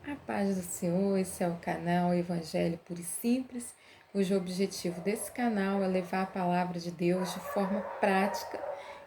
A paz do Senhor, esse é o canal Evangelho Puro e Simples, cujo objetivo desse canal é levar a palavra de Deus de forma prática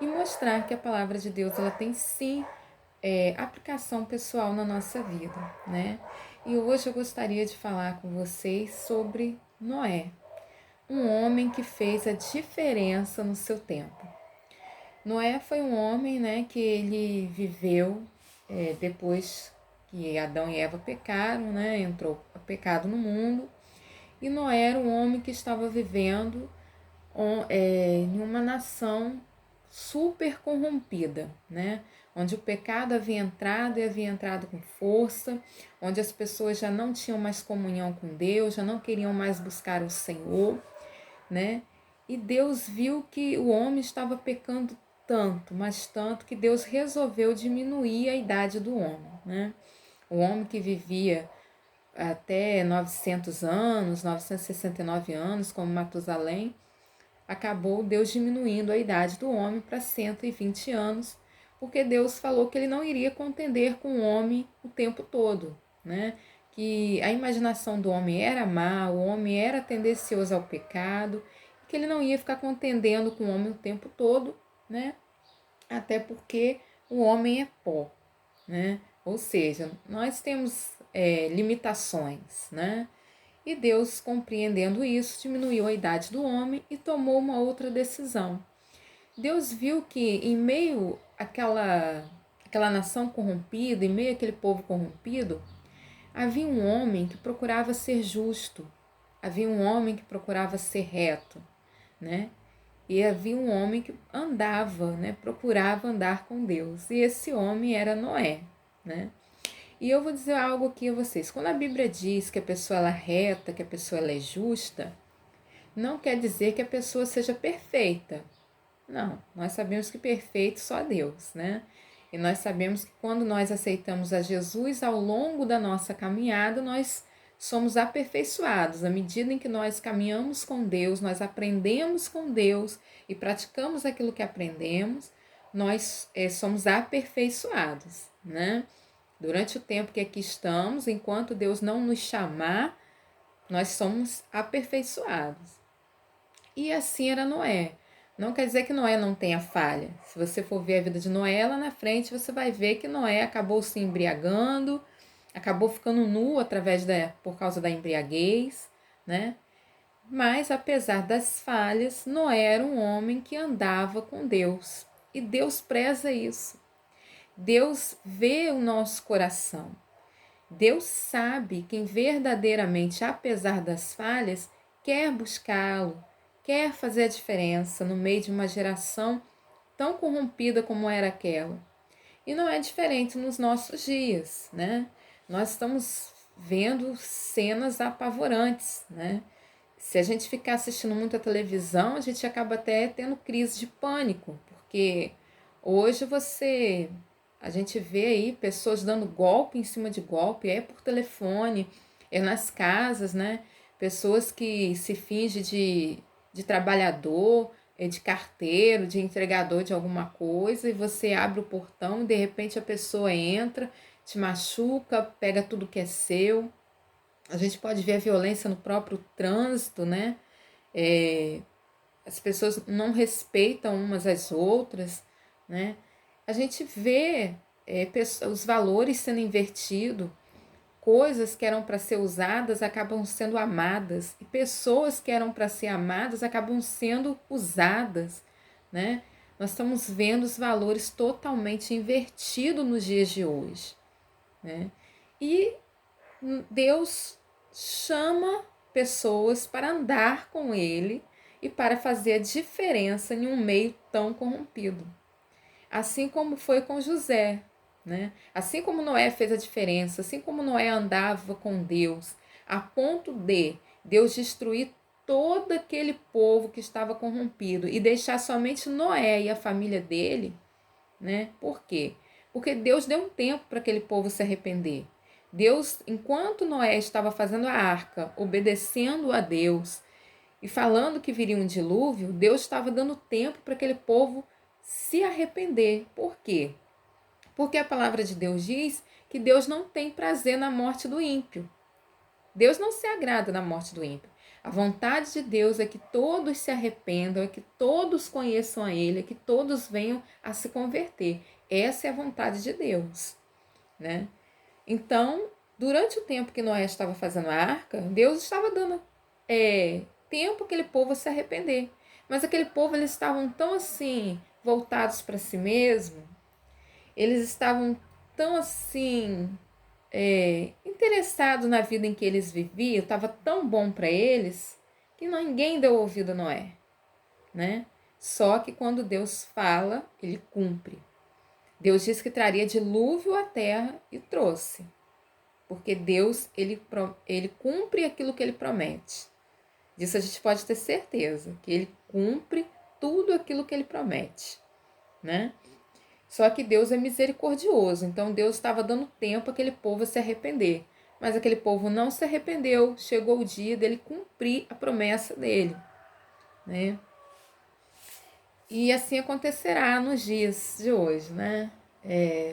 e mostrar que a palavra de Deus ela tem sim aplicação pessoal na nossa vida, né? E hoje eu gostaria de falar com vocês sobre Noé, um homem que fez a diferença no seu tempo. Noé foi um homem, né, que ele viveu depois que Adão e Eva pecaram, né, entrou o pecado no mundo, e Noé era um homem que estava vivendo em uma nação super corrompida, né, onde o pecado havia entrado e havia entrado com força, onde as pessoas já não tinham mais comunhão com Deus, já não queriam mais buscar o Senhor, né? E Deus viu que o homem estava pecando tanto, mas tanto que Deus resolveu diminuir a idade do homem, né? O homem que vivia até 900 anos, 969 anos, como Matusalém, acabou Deus diminuindo a idade do homem para 120 anos, porque Deus falou que ele não iria contender com o homem o tempo todo, né? Que a imaginação do homem era má, o homem era tendencioso ao pecado, que ele não ia ficar contendendo com o homem o tempo todo, né? Até porque o homem é pó, né? Ou seja, nós temos limitações, né? E Deus, compreendendo isso, diminuiu a idade do homem e tomou uma outra decisão. Deus viu que em meio àquela nação corrompida, em meio àquele povo corrompido, havia um homem que procurava ser justo, havia um homem que procurava ser reto, né? E havia um homem que andava, né? Procurava andar com Deus. E esse homem era Noé, né? E eu vou dizer algo aqui a vocês. Quando a Bíblia diz que a pessoa ela é reta, que a pessoa ela é justa, não quer dizer que a pessoa seja perfeita. Não, nós sabemos que perfeito só Deus, né? E nós sabemos que quando nós aceitamos a Jesus ao longo da nossa caminhada, nós somos aperfeiçoados. À medida em que nós caminhamos com Deus, nós aprendemos com Deus e praticamos aquilo que aprendemos, nós somos aperfeiçoados, né? Durante o tempo que aqui estamos, enquanto Deus não nos chamar, nós somos aperfeiçoados. E assim era Noé. Não quer dizer que Noé não tenha falha. Se você for ver a vida de Noé, lá na frente você vai ver que Noé acabou se embriagando, acabou ficando nu por causa da embriaguez, né? Mas apesar das falhas, Noé era um homem que andava com Deus. E Deus preza isso. Deus vê o nosso coração. Deus sabe quem verdadeiramente, apesar das falhas, quer buscá-lo, quer fazer a diferença no meio de uma geração tão corrompida como era aquela. E não é diferente nos nossos dias, né? Nós estamos vendo cenas apavorantes, né? Se a gente ficar assistindo muita televisão, a gente acaba até tendo crise de pânico, porque hoje a gente vê aí pessoas dando golpe em cima de golpe, é por telefone, é nas casas, né? Pessoas que se fingem de trabalhador, de carteiro, de entregador de alguma coisa, e você abre o portão e de repente a pessoa entra, te machuca, pega tudo que é seu. A gente pode ver a violência no próprio trânsito, né? As pessoas não respeitam umas às outras, né? A gente vê os valores sendo invertidos, coisas que eram para ser usadas acabam sendo amadas, e pessoas que eram para ser amadas acabam sendo usadas, né? Nós estamos vendo os valores totalmente invertidos nos dias de hoje, né? E Deus chama pessoas para andar com Ele e para fazer a diferença em um meio tão corrompido. Assim como foi com José, né? Assim como Noé fez a diferença, assim como Noé andava com Deus, a ponto de Deus destruir todo aquele povo que estava corrompido e deixar somente Noé e a família dele, né? Por quê? Porque Deus deu um tempo para aquele povo se arrepender. Deus, enquanto Noé estava fazendo a arca, obedecendo a Deus e falando que viria um dilúvio, Deus estava dando tempo para aquele povo se arrepender. Por quê? Porque a palavra de Deus diz que Deus não tem prazer na morte do ímpio. Deus não se agrada na morte do ímpio. A vontade de Deus é que todos se arrependam, é que todos conheçam a Ele, é que todos venham a se converter. Essa é a vontade de Deus, né? Então, durante o tempo que Noé estava fazendo a arca, Deus estava dando tempo para aquele povo a se arrepender. Mas aquele povo, eles estavam tão assim, voltados para si mesmo, eles estavam tão assim, interessados na vida em que eles viviam, estava tão bom para eles, que ninguém deu ouvido a Noé, né? Só que quando Deus fala, ele cumpre. Deus disse que traria dilúvio à terra e trouxe. Porque Deus, ele cumpre aquilo que ele promete. Disso a gente pode ter certeza, que ele cumpre tudo aquilo que ele promete, né? Só que Deus é misericordioso, então Deus estava dando tempo àquele povo a se arrepender. Mas aquele povo não se arrependeu, chegou o dia dele cumprir a promessa dele, né? E assim acontecerá nos dias de hoje, né?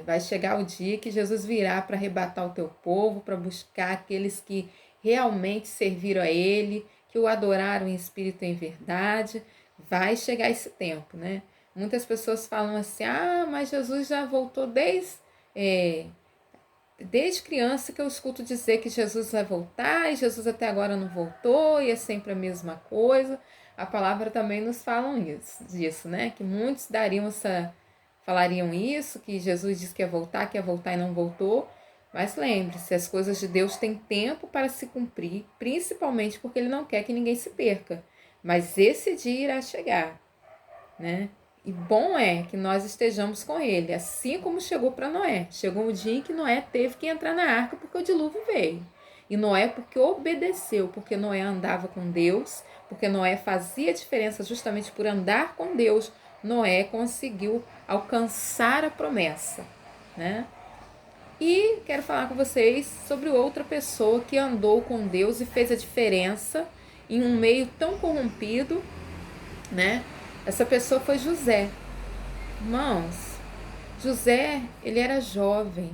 Vai chegar o dia que Jesus virá para arrebatar o teu povo, para buscar aqueles que realmente serviram a Ele, que o adoraram em espírito e em verdade. Vai chegar esse tempo, né? Muitas pessoas falam assim, mas Jesus já voltou desde criança que eu escuto dizer que Jesus vai voltar e Jesus até agora não voltou e é sempre a mesma coisa. A palavra também nos fala disso, né? Que muitos falariam isso, que Jesus disse que ia voltar e não voltou. Mas lembre-se, as coisas de Deus têm tempo para se cumprir, principalmente porque Ele não quer que ninguém se perca. Mas esse dia irá chegar, né? E bom é que nós estejamos com Ele, assim como chegou para Noé. Chegou um dia em que Noé teve que entrar na arca porque o dilúvio veio. E Noé porque obedeceu, porque Noé andava com Deus, porque Noé fazia diferença justamente por andar com Deus. Noé conseguiu alcançar a promessa, né? E quero falar com vocês sobre outra pessoa que andou com Deus e fez a diferença em um meio tão corrompido, né? Essa pessoa foi José. Irmãos, José, ele era jovem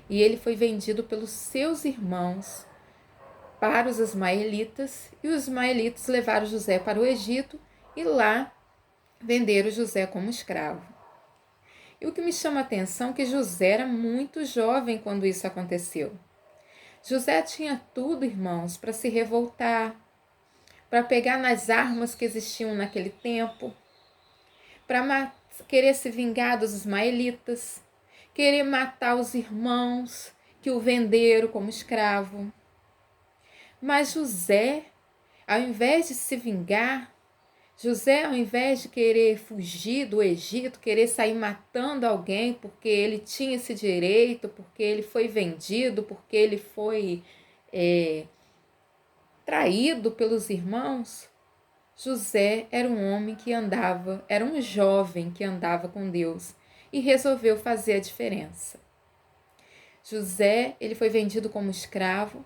e ele foi vendido pelos seus irmãos para os ismaelitas e os ismaelitas levaram José para o Egito e lá venderam José como escravo. E o que me chama a atenção é que José era muito jovem quando isso aconteceu. José tinha tudo, irmãos, para se revoltar, para pegar nas armas que existiam naquele tempo, para querer se vingar dos ismaelitas, querer matar os irmãos que o venderam como escravo. Mas José, ao invés de se vingar, José, ao invés de querer fugir do Egito, querer sair matando alguém porque ele tinha esse direito, porque ele foi vendido, porque ele foi traído pelos irmãos, José era um homem que andava, era um jovem que andava com Deus e resolveu fazer a diferença. José, ele foi vendido como escravo,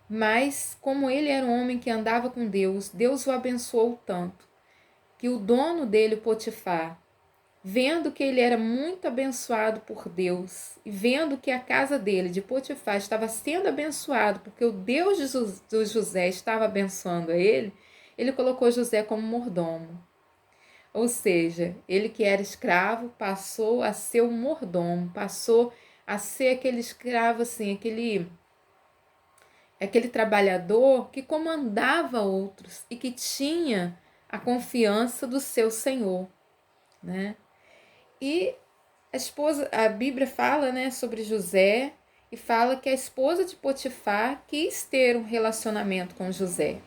mas como ele era um homem que andava com Deus, Deus o abençoou tanto que o dono dele, Potifar, vendo que ele era muito abençoado por Deus e vendo que a casa dele, de Potifar, estava sendo abençoado porque o Deus de José estava abençoando a ele, ele colocou José como mordomo. Ou seja, ele que era escravo passou a ser o mordomo, passou a ser aquele escravo, assim, aquele trabalhador que comandava outros e que tinha a confiança do seu senhor, né? E a Bíblia fala, né, sobre José e fala que a esposa de Potifar quis ter um relacionamento com José.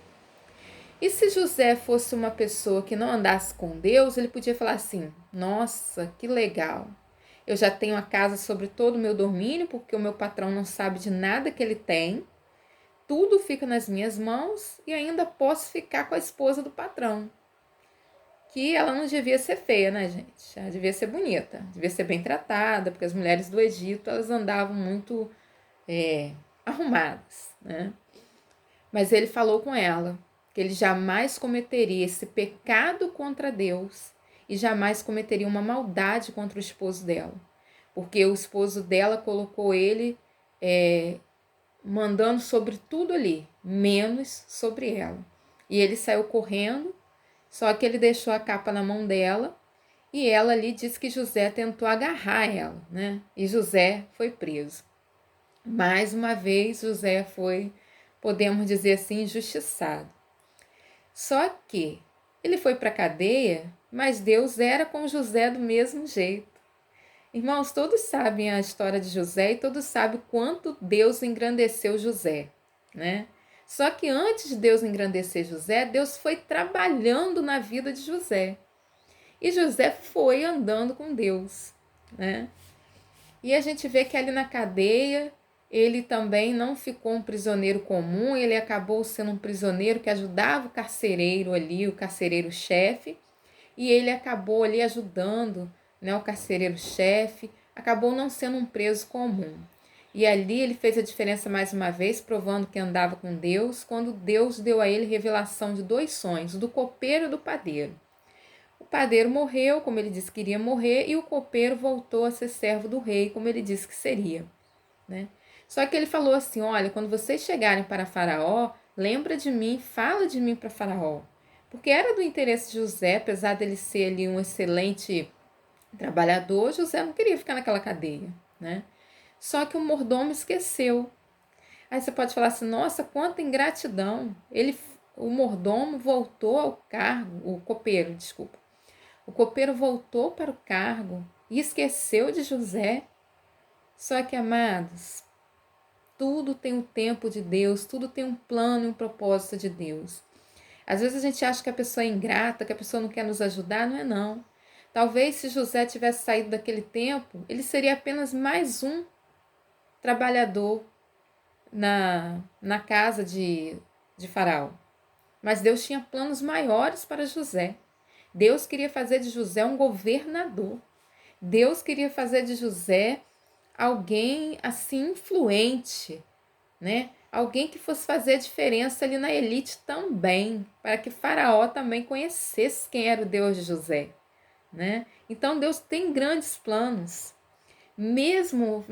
E se José fosse uma pessoa que não andasse com Deus, ele podia falar assim: nossa, que legal. Eu já tenho a casa sobre todo o meu domínio, porque o meu patrão não sabe de nada que ele tem. Tudo fica nas minhas mãos e ainda posso ficar com a esposa do patrão. Que ela não devia ser feia, né, gente? Ela devia ser bonita, devia ser bem tratada, porque as mulheres do Egito, elas andavam muito arrumadas, né? Mas ele falou com ela que ele jamais cometeria esse pecado contra Deus e jamais cometeria uma maldade contra o esposo dela, porque o esposo dela colocou ele mandando sobre tudo ali, menos sobre ela. E ele saiu correndo, só que ele deixou a capa na mão dela e ela ali disse que José tentou agarrar ela, né? E José foi preso. Mais uma vez, José foi, podemos dizer assim, injustiçado. Só que ele foi para a cadeia, mas Deus era com José do mesmo jeito. Irmãos, todos sabem a história de José e todos sabem quanto Deus engrandeceu José, né? Só que antes de Deus engrandecer José, Deus foi trabalhando na vida de José. E José foi andando com Deus, né? E a gente vê que ali na cadeia, ele também não ficou um prisioneiro comum, ele acabou sendo um prisioneiro que ajudava o carcereiro ali, o carcereiro-chefe, e ele acabou ali ajudando, né, o carcereiro-chefe, acabou não sendo um preso comum. E ali ele fez a diferença mais uma vez, provando que andava com Deus, quando Deus deu a ele revelação de 2 sonhos, do copeiro e do padeiro. O padeiro morreu, como ele disse que iria morrer, e o copeiro voltou a ser servo do rei, como ele disse que seria, né? Só que ele falou assim, olha, quando vocês chegarem para Faraó, lembra de mim, fala de mim para Faraó. Porque era do interesse de José, apesar dele ser ali um excelente trabalhador, José não queria ficar naquela cadeia, né? Só que o mordomo esqueceu. Aí você pode falar assim, nossa, quanta ingratidão. O mordomo voltou ao cargo, o copeiro, desculpa. O copeiro voltou para o cargo e esqueceu de José. Só que, amados, tudo tem um tempo de Deus, tudo tem um plano e um propósito de Deus. Às vezes a gente acha que a pessoa é ingrata, que a pessoa não quer nos ajudar, não é não. Talvez se José tivesse saído daquele tempo, ele seria apenas mais um trabalhador na casa de Faraó. Mas Deus tinha planos maiores para José. Deus queria fazer de José um governador. Deus queria fazer de José alguém assim influente, né? Alguém que fosse fazer a diferença ali na elite também, para que Faraó também conhecesse quem era o Deus de José, né? Então Deus tem grandes planos. Mesmo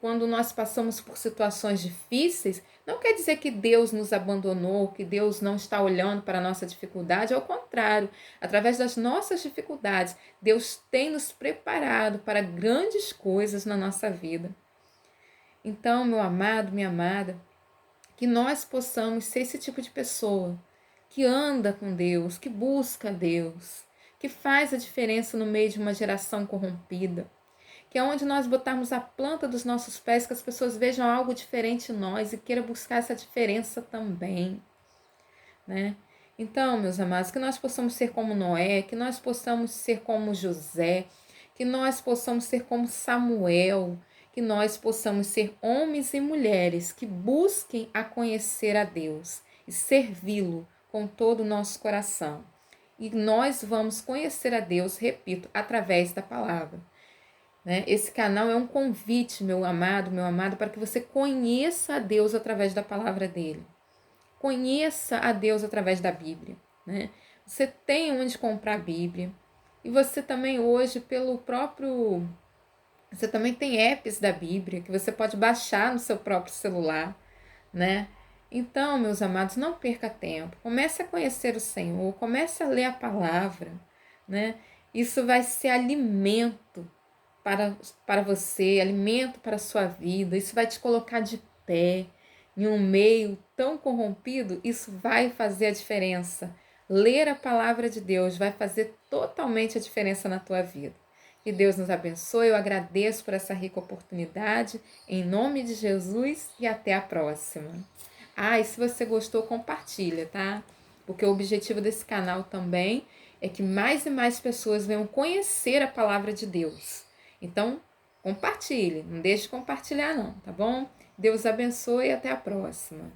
quando nós passamos por situações difíceis, não quer dizer que Deus nos abandonou, que Deus não está olhando para a nossa dificuldade. Ao contrário, através das nossas dificuldades, Deus tem nos preparado para grandes coisas na nossa vida. Então, meu amado, minha amada, que nós possamos ser esse tipo de pessoa que anda com Deus, que busca Deus, que faz a diferença no meio de uma geração corrompida, que é onde nós botarmos a planta dos nossos pés, que as pessoas vejam algo diferente em nós e queiram buscar essa diferença também, né? Então, meus amados, que nós possamos ser como Noé, que nós possamos ser como José, que nós possamos ser como Samuel, que nós possamos ser homens e mulheres que busquem a conhecer a Deus e servi-lo com todo o nosso coração. E nós vamos conhecer a Deus, repito, através da palavra. Né? Esse canal é um convite, meu amado, para que você conheça a Deus através da palavra dele. Conheça a Deus através da Bíblia. Né? Você tem onde comprar a Bíblia. E você também hoje, pelo próprio... Você também tem apps da Bíblia que você pode baixar no seu próprio celular. Né? Então, meus amados, não perca tempo. Comece a conhecer o Senhor. Comece a ler a palavra. Né? Isso vai ser alimento para você, alimento para a sua vida. Isso vai te colocar de pé em um meio tão corrompido. Isso vai fazer a diferença. Ler a palavra de Deus vai fazer totalmente a diferença na tua vida. Que Deus nos abençoe. Eu agradeço por essa rica oportunidade. Em nome de Jesus e até a próxima. E se você gostou, compartilha, tá? Porque o objetivo desse canal também é que mais e mais pessoas venham conhecer a palavra de Deus. Então, compartilhe, não deixe de compartilhar não, tá bom? Deus abençoe e até a próxima.